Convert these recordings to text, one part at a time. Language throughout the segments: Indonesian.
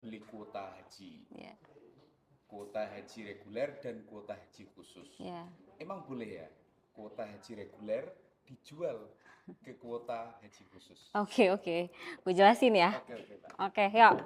beli kuota haji. Ya. Kuota haji reguler dan kuota haji khusus. Ya. Emang boleh ya kuota haji reguler dijual ke kuota haji khusus? Oke. Gue jelasin ya. Oke, Pak. Oke, yuk.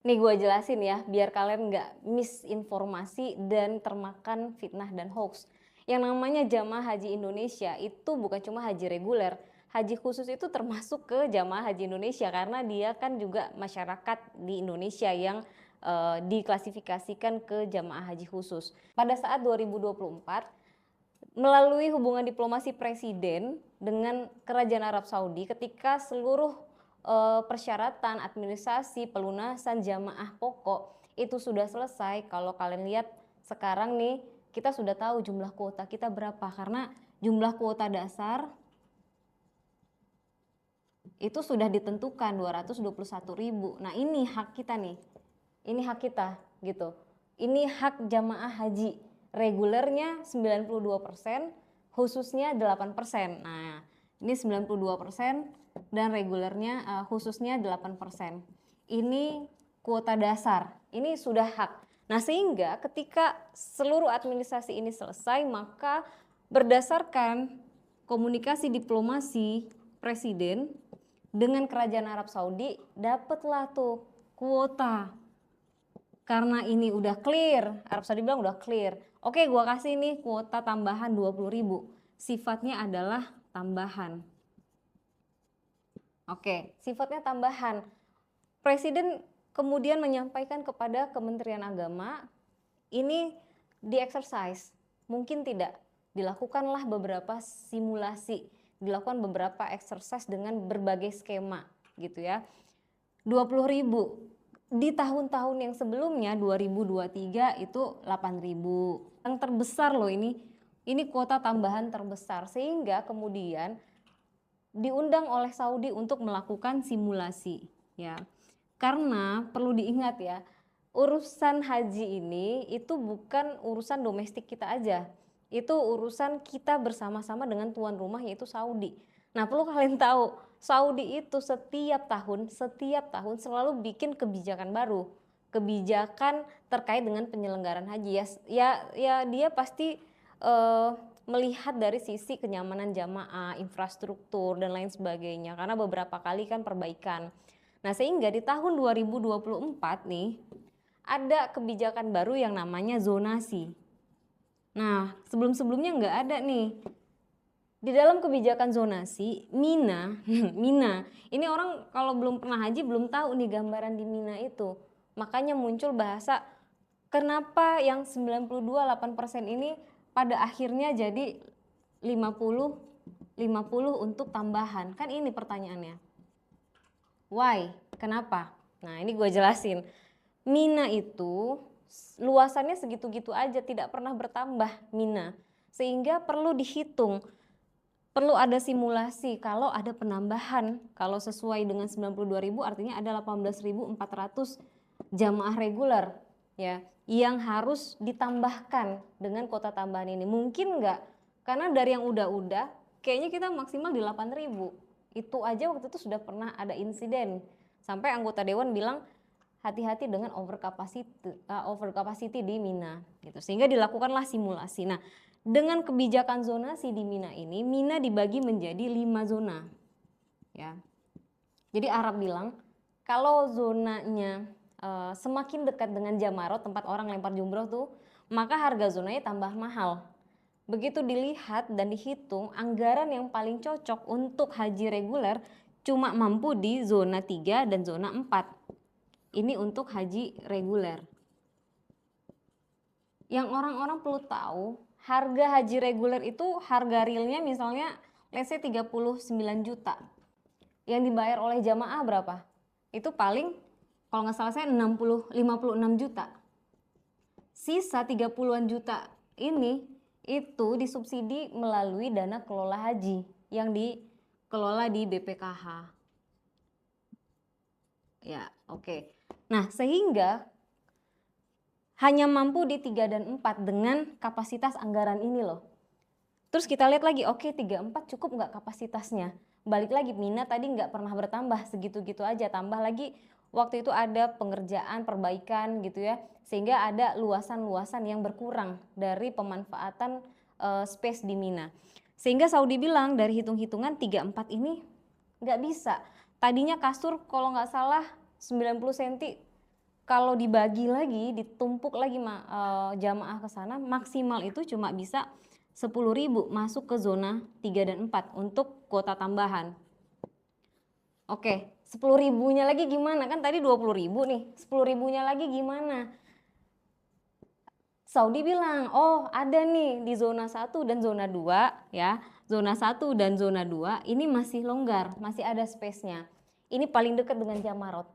Nih gue jelasin ya, biar kalian nggak misinformasi dan termakan fitnah dan hoax. Yang namanya jamaah haji Indonesia itu bukan cuma haji reguler, haji khusus itu termasuk ke jamaah haji Indonesia karena dia kan juga masyarakat di Indonesia yang diklasifikasikan ke jamaah haji khusus. Pada saat 2024, melalui hubungan diplomasi presiden dengan kerajaan Arab Saudi ketika seluruh persyaratan administrasi pelunasan jamaah pokok itu sudah selesai. Kalau kalian lihat sekarang nih, kita sudah tahu jumlah kuota kita berapa karena jumlah kuota dasar itu sudah ditentukan 221.000. Nah, ini hak kita nih. Ini hak kita gitu. Ini hak jamaah haji. Regulernya 92%, khususnya 8%. Nah, ini 92% dan regulernya khususnya 8%. Ini kuota dasar. Ini sudah hak. Nah, sehingga ketika seluruh administrasi ini selesai, maka berdasarkan komunikasi diplomasi presiden dengan kerajaan Arab Saudi, dapatlah tuh kuota. Karena ini udah clear, Arab Saudi bilang udah clear. Oke, gua kasih nih kuota tambahan 20.000. Sifatnya adalah tambahan. Oke, sifatnya tambahan. Presiden kemudian menyampaikan kepada Kementerian Agama, ini di-exercise. Mungkin tidak. Dilakukanlah beberapa simulasi, dilakukan beberapa exercise dengan berbagai skema gitu ya. 20.000. Di tahun-tahun yang sebelumnya 2023 itu 8.000. Yang terbesar loh ini kuota tambahan terbesar sehingga kemudian diundang oleh Saudi untuk melakukan simulasi ya. Karena perlu diingat ya, urusan haji ini itu bukan urusan domestik kita aja. Itu urusan kita bersama-sama dengan tuan rumah yaitu Saudi. Nah, perlu kalian tahu, Saudi itu setiap tahun selalu bikin kebijakan baru. Kebijakan terkait dengan penyelenggaraan haji ya dia pasti melihat dari sisi kenyamanan jamaah, infrastruktur dan lain sebagainya karena beberapa kali kan perbaikan. Nah, sehingga di tahun 2024 nih ada kebijakan baru yang namanya zonasi. Nah, sebelum-sebelumnya nggak ada nih. Di dalam kebijakan zonasi, Mina, ini orang kalau belum pernah haji belum tahu nih gambaran di Mina itu. Makanya muncul bahasa kenapa yang 92,8% ini pada akhirnya jadi 50 untuk tambahan. Kan ini pertanyaannya. Why? Kenapa? Nah, ini gue jelasin. Mina itu luasannya segitu-gitu aja, tidak pernah bertambah Mina. Sehingga perlu dihitung. Perlu ada simulasi kalau ada penambahan. Kalau sesuai dengan 92.000 artinya ada 18.400 jamaah reguler ya yang harus ditambahkan dengan kuota tambahan ini. Mungkin enggak? Karena dari yang udah kayaknya kita maksimal di 8.000. Itu aja waktu itu sudah pernah ada insiden. Sampai anggota dewan bilang hati-hati dengan over capacity di Mina gitu. Sehingga dilakukanlah simulasi. Nah, dengan kebijakan zonasi di Mina ini, Mina dibagi menjadi 5 zona. Ya. Jadi Arab bilang kalau zonanya semakin dekat dengan Jamarot, tempat orang lempar jumroh tuh, maka harga zonanya tambah mahal. Begitu dilihat dan dihitung, anggaran yang paling cocok untuk haji reguler cuma mampu di zona 3 dan zona 4. Ini untuk haji reguler. Yang orang-orang perlu tahu, harga haji reguler itu harga realnya misalnya let's say 39 juta. Yang dibayar oleh jamaah berapa? Itu paling kalau nggak salah saya 56 juta. Sisa 30-an juta ini itu disubsidi melalui dana kelola haji yang dikelola di BPKH. Ya, oke. Nah, sehingga hanya mampu di 3 dan 4 dengan kapasitas anggaran ini loh. Terus kita lihat lagi, oke 3-4 cukup nggak kapasitasnya? Balik lagi, Mina tadi nggak pernah bertambah, segitu-gitu aja. Tambah lagi waktu itu ada pengerjaan perbaikan gitu ya, sehingga ada luasan-luasan yang berkurang dari pemanfaatan space di Mina. Sehingga Saudi bilang dari hitung-hitungan 34 ini nggak bisa. Tadinya kasur kalau nggak salah 90 cm, kalau dibagi lagi, ditumpuk lagi jamaah ke sana, maksimal itu cuma bisa 10.000 masuk ke zona 3 dan 4 untuk kuota tambahan. Oke, 10.000-nya lagi gimana? Kan tadi 20.000 nih, 10.000-nya lagi gimana? Saudi bilang, oh ada nih di zona 1 dan zona 2 ya. Zona 1 dan zona 2 ini masih longgar, masih ada space-nya. Ini paling dekat dengan Jamarot.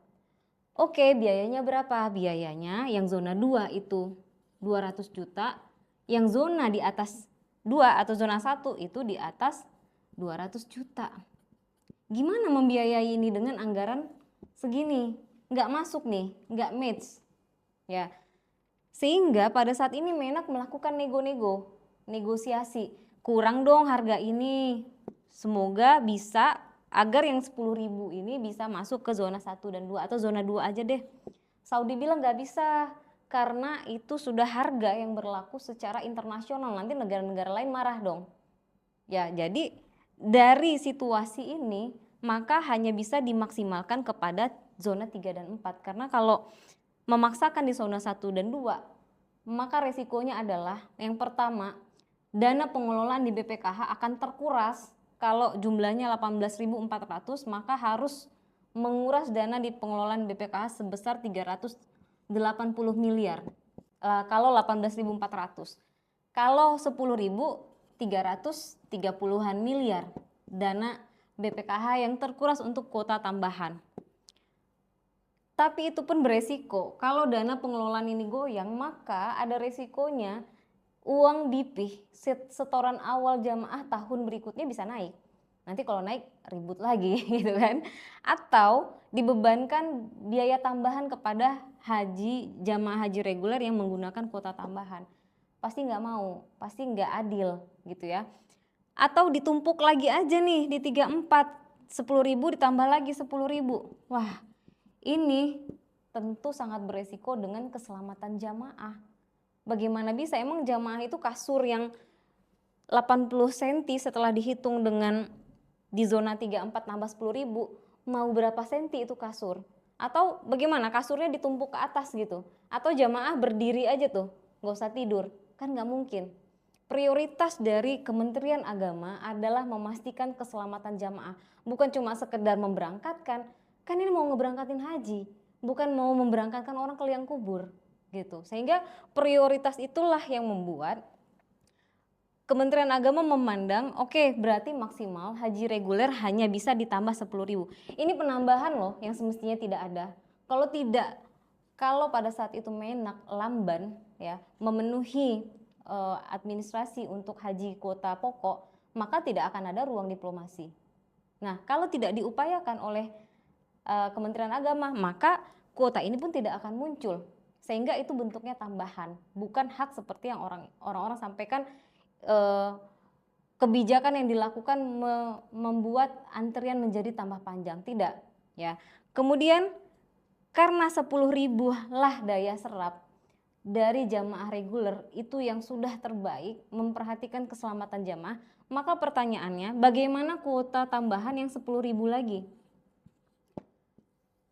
Oke, biayanya berapa? Biayanya yang zona 2 itu 200 juta, yang zona di atas 2 atau zona 1 itu di atas 200 juta. Gimana membiayai ini dengan anggaran segini? Nggak masuk nih, nggak match. Ya, sehingga pada saat ini Menak melakukan negosiasi. Kurang dong harga ini. Semoga bisa agar yang 10.000 ini bisa masuk ke zona 1 dan 2 atau zona 2 aja deh. Saudi bilang nggak bisa karena itu sudah harga yang berlaku secara internasional. Nanti negara-negara lain marah dong. Ya, jadi dari situasi ini maka hanya bisa dimaksimalkan kepada zona 3 dan 4. Karena kalau memaksakan di zona 1 dan 2, maka resikonya adalah yang pertama, dana pengelolaan di BPKH akan terkuras. Kalau jumlahnya 18.400, maka harus menguras dana di pengelolaan BPKH sebesar 380 miliar. Kalau 18.400. Kalau 10.000, 330-an miliar dana BPKH yang terkuras untuk kuota tambahan. Tapi itu pun beresiko. Kalau dana pengelolaan ini goyang, maka ada resikonya uang BIP setoran awal jamaah tahun berikutnya bisa naik. Nanti kalau naik ribut lagi gitu kan. Atau dibebankan biaya tambahan kepada jamaah haji reguler yang menggunakan kuota tambahan. Pasti nggak mau, pasti nggak adil gitu ya. Atau ditumpuk lagi aja nih di 34, 10.000 ditambah lagi 10.000. Wah, ini tentu sangat beresiko dengan keselamatan jamaah. Bagaimana bisa? Emang jamaah itu kasur yang 80 cm setelah dihitung dengan di zona 34 nambah 10.000, mau berapa senti itu kasur? Atau bagaimana kasurnya ditumpuk ke atas gitu? Atau jamaah berdiri aja tuh, nggak usah tidur? Kan nggak mungkin. Prioritas dari Kementerian Agama adalah memastikan keselamatan jamaah, bukan cuma sekedar memberangkatkan. Kan ini mau ngeberangkatin haji, bukan mau memberangkatkan orang ke liang kubur gitu. Sehingga prioritas itulah yang membuat Kementerian Agama memandang oke, berarti maksimal haji reguler hanya bisa ditambah 10.000. Ini penambahan loh yang semestinya tidak ada. Kalau pada saat itu Menak lamban ya memenuhi administrasi untuk haji kuota pokok, maka tidak akan ada ruang diplomasi. Nah, kalau tidak diupayakan oleh Kementerian Agama, maka kuota ini pun tidak akan muncul. Sehingga itu bentuknya tambahan, bukan hak seperti yang orang-orang sampaikan. Kebijakan yang dilakukan membuat antrian menjadi tambah panjang, tidak ya. Kemudian karena 10.000 lah daya serap dari jamaah reguler itu yang sudah terbaik memperhatikan keselamatan jamaah, maka pertanyaannya bagaimana kuota tambahan yang 10.000 lagi?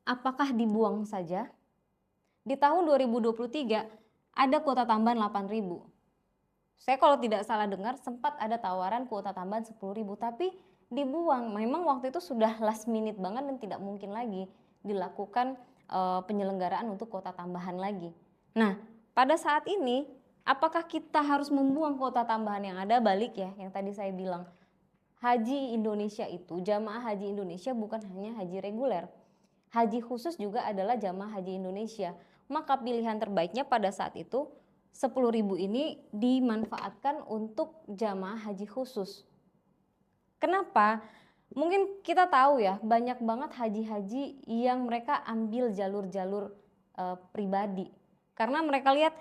Apakah dibuang saja? Di tahun 2023 ada kuota tambahan 8.000. Saya kalau tidak salah dengar sempat ada tawaran kuota tambahan 10.000, tapi dibuang. Memang waktu itu sudah last minute banget dan tidak mungkin lagi dilakukan penyelenggaraan untuk kuota tambahan lagi. Nah, pada saat ini apakah kita harus membuang kuota tambahan yang ada? Balik ya yang tadi saya bilang, haji Indonesia itu, jamaah haji Indonesia bukan hanya haji reguler. Haji khusus juga adalah jamaah haji Indonesia. Maka pilihan terbaiknya pada saat itu 10.000 ini dimanfaatkan untuk jamaah haji khusus. Kenapa? Mungkin kita tahu ya, banyak banget haji-haji yang mereka ambil jalur-jalur pribadi. Karena mereka lihat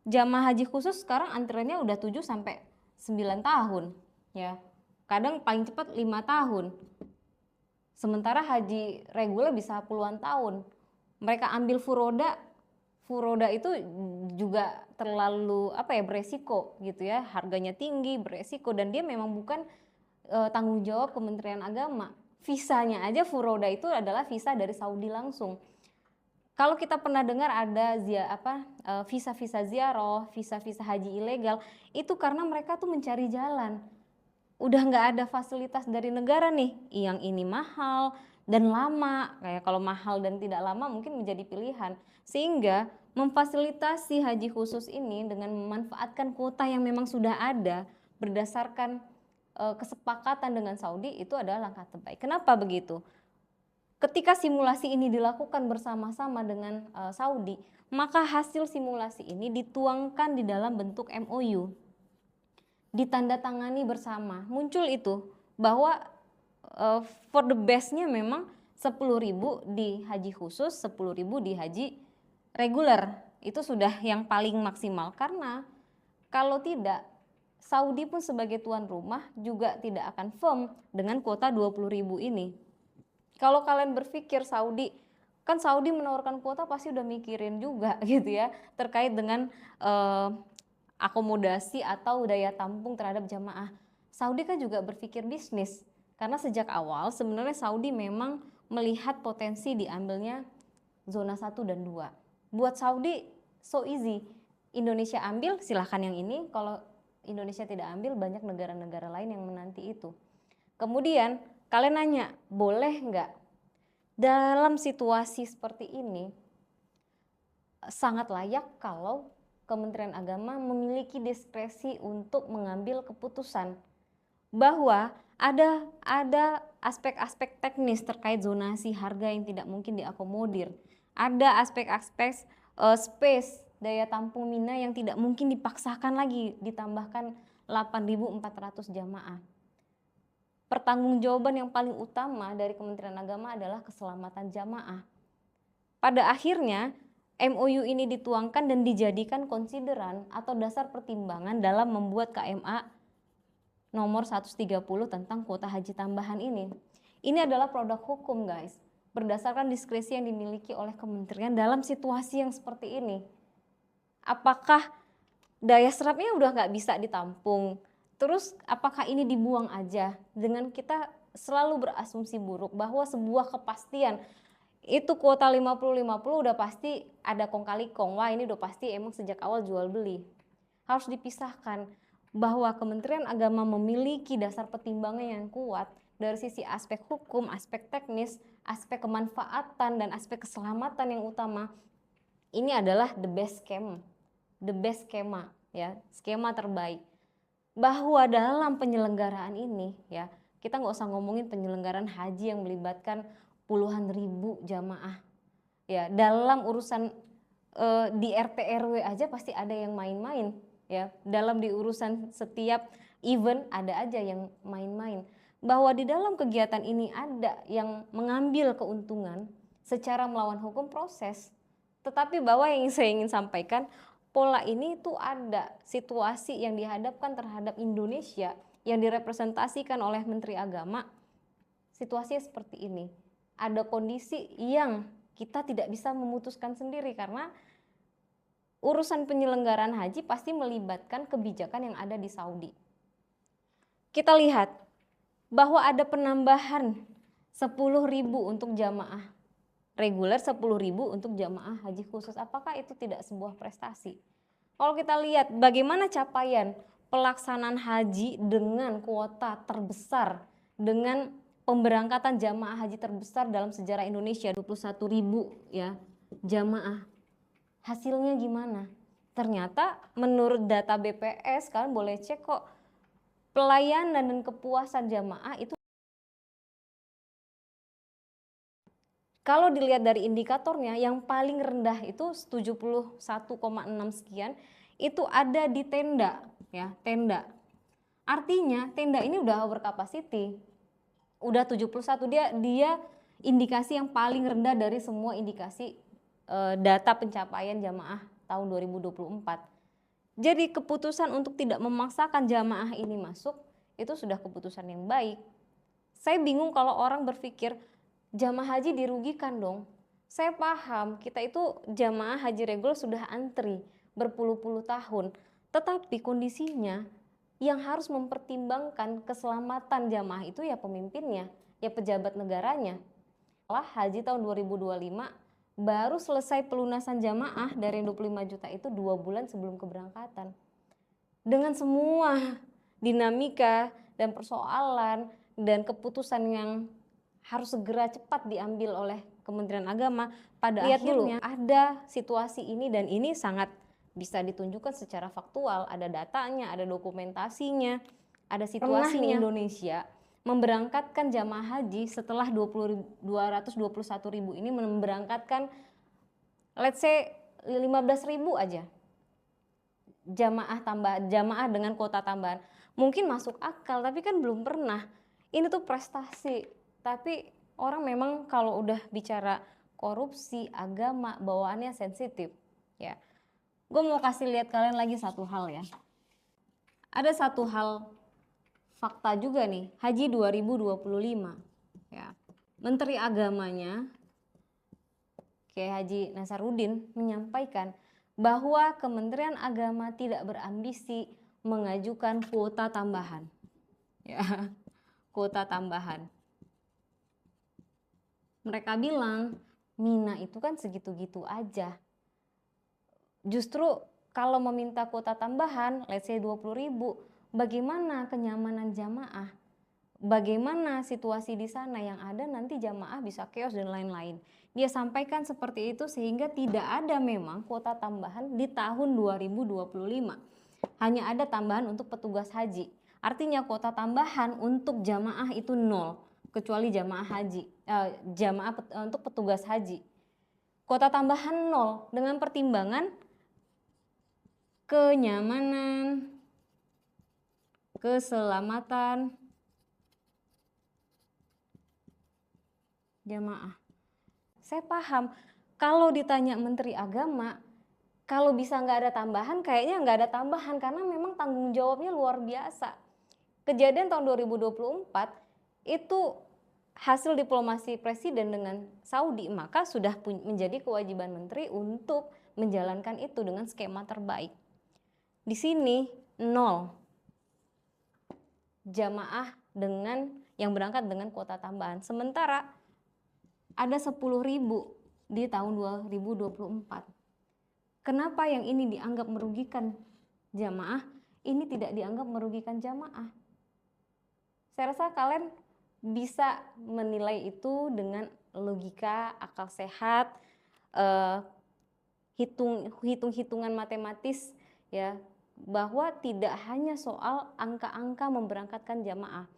jamaah haji khusus sekarang antriannya udah 7 sampai 9 tahun ya. Kadang paling cepat 5 tahun. Sementara haji reguler bisa puluhan tahun. mereka ambil furoda itu juga terlalu beresiko gitu ya, harganya tinggi, beresiko, dan dia memang bukan tanggung jawab Kementerian Agama. Visanya aja furoda itu adalah visa dari Saudi langsung. Kalau kita pernah dengar ada visa-visa ziarah, visa-visa haji ilegal, itu karena mereka tuh mencari jalan. Udah nggak ada fasilitas dari negara nih, yang ini mahal dan lama. Kayak kalau mahal dan tidak lama mungkin menjadi pilihan. Sehingga memfasilitasi haji khusus ini dengan memanfaatkan kuota yang memang sudah ada berdasarkan kesepakatan dengan Saudi, itu adalah langkah terbaik. Kenapa begitu? Ketika simulasi ini dilakukan bersama-sama dengan Saudi, maka hasil simulasi ini dituangkan di dalam bentuk MOU, ditandatangani bersama. Muncul itu bahwa for the bestnya memang 10.000 di haji khusus, 10.000 di haji reguler. Itu sudah yang paling maksimal, karena kalau tidak, Saudi pun sebagai tuan rumah juga tidak akan firm dengan kuota 20.000 ini. Kalau kalian berpikir Saudi menawarkan kuota, pasti udah mikirin juga gitu ya, terkait dengan akomodasi atau daya tampung terhadap jamaah. Saudi kan juga berpikir bisnis, karena sejak awal sebenarnya Saudi memang melihat potensi diambilnya zona 1 dan 2. Buat Saudi so easy, Indonesia ambil silahkan yang ini, kalau Indonesia tidak ambil banyak negara-negara lain yang menanti itu. Kemudian kalian nanya, boleh nggak? Dalam situasi seperti ini sangat layak kalau Kementerian Agama memiliki diskresi untuk mengambil keputusan, bahwa ada aspek-aspek teknis terkait zonasi harga yang tidak mungkin diakomodir, ada aspek-aspek space daya tampung Mina yang tidak mungkin dipaksakan lagi ditambahkan 8.400 jamaah. Pertanggungjawaban yang paling utama dari Kementerian Agama adalah keselamatan jamaah. Pada akhirnya MOU ini dituangkan dan dijadikan konsideran atau dasar pertimbangan dalam membuat KMA nomor 130 tentang kuota haji tambahan ini. Ini adalah produk hukum, guys, berdasarkan diskresi yang dimiliki oleh kementerian dalam situasi yang seperti ini. Apakah daya serapnya udah nggak bisa ditampung? Terus apakah ini dibuang aja? Dengan kita selalu berasumsi buruk bahwa sebuah kepastian itu kuota 50-50 udah pasti ada kong kali kong, wah ini udah pasti emang sejak awal jual beli. Harus dipisahkan bahwa Kementerian Agama memiliki dasar pertimbangan yang kuat dari sisi aspek hukum, aspek teknis, aspek kemanfaatan, dan aspek keselamatan yang utama. Ini adalah the best skema ya, skema terbaik. Bahwa dalam penyelenggaraan ini ya, kita nggak usah ngomongin penyelenggaraan haji yang melibatkan puluhan ribu jamaah ya, dalam urusan di RT RW aja pasti ada yang main-main ya, dalam di urusan setiap event ada aja yang main-main. Bahwa di dalam kegiatan ini ada yang mengambil keuntungan secara melawan hukum proses, tetapi bahwa yang saya ingin sampaikan, pola ini tuh ada situasi yang dihadapkan terhadap Indonesia yang direpresentasikan oleh Menteri Agama, situasinya seperti ini. Ada kondisi yang kita tidak bisa memutuskan sendiri karena urusan penyelenggaraan haji pasti melibatkan kebijakan yang ada di Saudi. Kita lihat bahwa ada penambahan 10.000 untuk jamaah reguler, 10.000 untuk jamaah haji khusus. Apakah itu tidak sebuah prestasi? Kalau kita lihat bagaimana capaian pelaksanaan haji dengan kuota terbesar, dengan pemberangkatan jamaah haji terbesar dalam sejarah Indonesia, 21.000 ya jamaah. Hasilnya gimana? Ternyata menurut data BPS, kalian boleh cek kok, pelayanan dan kepuasan jamaah itu, kalau dilihat dari indikatornya, yang paling rendah itu 71,6 sekian, itu ada di tenda ya, tenda. Artinya tenda ini udah over capacity. Udah 71, dia indikasi yang paling rendah dari semua indikasi data pencapaian jamaah tahun 2024. Jadi keputusan untuk tidak memaksakan jamaah ini masuk itu sudah keputusan yang baik. Saya bingung kalau orang berpikir jamaah haji dirugikan dong. Saya paham kita itu jamaah haji reguler sudah antri berpuluh-puluh tahun, tetapi kondisinya yang harus mempertimbangkan keselamatan jamaah itu ya pemimpinnya, ya pejabat negaranya. Setelah haji tahun 2025 baru selesai pelunasan jamaah dari 25 juta itu 2 bulan sebelum keberangkatan. Dengan semua dinamika dan persoalan dan keputusan yang harus segera cepat diambil oleh Kementerian Agama, pada akhirnya ada situasi ini, dan ini sangat bisa ditunjukkan secara faktual, ada datanya, ada dokumentasinya, ada situasinya. Indonesia memberangkatkan jamaah haji setelah 221.000 ini memberangkatkan let's say 15.000 aja jamaah dengan kuota tambahan. Mungkin masuk akal, tapi kan belum pernah. Ini tuh prestasi. Tapi orang memang kalau udah bicara korupsi, agama, bawaannya sensitif. Ya, gue mau kasih lihat kalian lagi satu hal ya. Ada satu hal fakta juga nih, Haji 2025. Ya, Menteri Agamanya Kiai Haji Nasaruddin menyampaikan bahwa Kementerian Agama tidak berambisi mengajukan kuota tambahan. Ya, kuota tambahan. Mereka bilang Mina itu kan segitu-gitu aja. Justru kalau meminta kuota tambahan, let's say 20.000, bagaimana kenyamanan jamaah? Bagaimana situasi di sana yang ada nanti jamaah bisa chaos dan lain-lain. Dia sampaikan seperti itu sehingga tidak ada memang kuota tambahan di tahun 2025. Hanya ada tambahan untuk petugas haji. Artinya kuota tambahan untuk jamaah itu nol, kecuali jamaah haji, untuk petugas haji. Kuota tambahan nol dengan pertimbangan kenyamanan, keselamatan jamaah. Saya paham kalau ditanya Menteri Agama, kalau bisa nggak ada tambahan, kayaknya nggak ada tambahan karena memang tanggung jawabnya luar biasa. Kejadian tahun 2024 itu hasil diplomasi Presiden dengan Saudi, maka sudah menjadi kewajiban Menteri untuk menjalankan itu dengan skema terbaik. Di sini nol jamaah dengan yang berangkat dengan kuota tambahan. Sementara ada 10.000 di tahun 2024. Kenapa yang ini dianggap merugikan jamaah, ini tidak dianggap merugikan jamaah? Saya rasa kalian bisa menilai itu dengan logika, akal sehat, hitung-hitungan matematis ya, bahwa tidak hanya soal angka-angka memberangkatkan jamaah.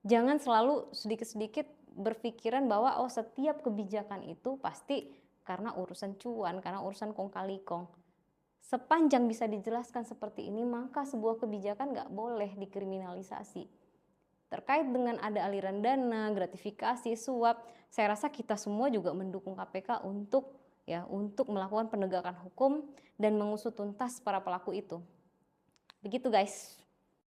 Jangan selalu sedikit-sedikit berpikiran bahwa setiap kebijakan itu pasti karena urusan cuan, karena urusan kong kali kong. Sepanjang bisa dijelaskan seperti ini, maka sebuah kebijakan nggak boleh dikriminalisasi. Terkait dengan ada aliran dana, gratifikasi, suap, saya rasa kita semua juga mendukung KPK untuk melakukan penegakan hukum dan mengusut tuntas para pelaku itu. Begitu guys.